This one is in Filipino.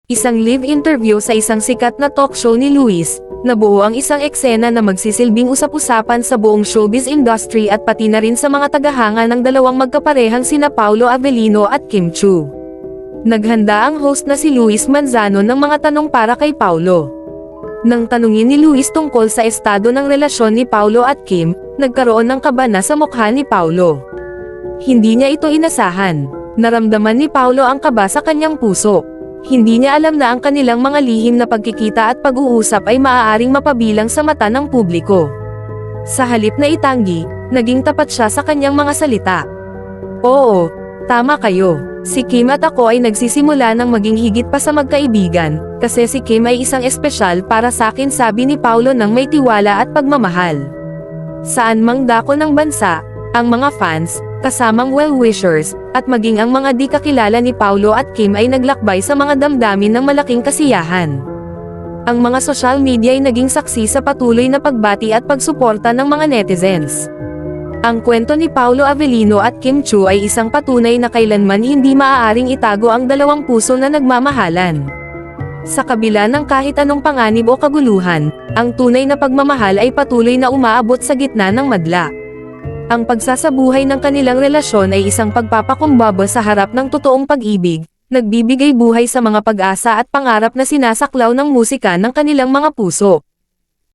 Isang live interview sa isang sikat na talk show ni Luis, nabuo ang isang eksena na magsisilbing usap-usapan sa buong showbiz industry at pati na rin sa mga tagahanga ng dalawang magkaparehang sina Paolo Avellino at Kim Chiu. Naghanda ang host na si Luis Manzano ng mga tanong para kay Paolo. Nang tanungin ni Luis tungkol sa estado ng relasyon ni Paolo at Kim, nagkaroon ng kaba na sa mukha ni Paolo. Hindi niya ito inasahan. Naramdaman ni Paolo ang kaba sa kanyang puso. Hindi niya alam na ang kanilang mga lihim na pagkikita at pag-uusap ay maaaring mapabilang sa mata ng publiko. Sa halip na itanggi, naging tapat siya sa kanyang mga salita. Oo, tama kayo. Si Kim at ako ay nagsisimula ng maging higit pa sa magkaibigan, kasi si Kim ay isang espesyal para sa akin, sabi ni Paolo ng may tiwala at pagmamahal. Saan mang dako ng bansa, ang mga fans, kasamang well-wishers, at maging ang mga di kakilala ni Paolo at Kim ay naglakbay sa mga damdamin ng malaking kasiyahan. Ang mga social media ay naging saksi sa patuloy na pagbati at pagsuporta ng mga netizens. Ang kwento ni Paolo Avellino at Kim Chiu ay isang patunay na kailanman hindi maaaring itago ang dalawang puso na nagmamahalan. Sa kabila ng kahit anong panganib o kaguluhan, ang tunay na pagmamahal ay patuloy na umaabot sa gitna ng madla. Ang pagsasabuhay ng kanilang relasyon ay isang pagpapakumbaba sa harap ng totoong pag-ibig, nagbibigay buhay sa mga pag-asa at pangarap na sinasaklaw ng musika ng kanilang mga puso.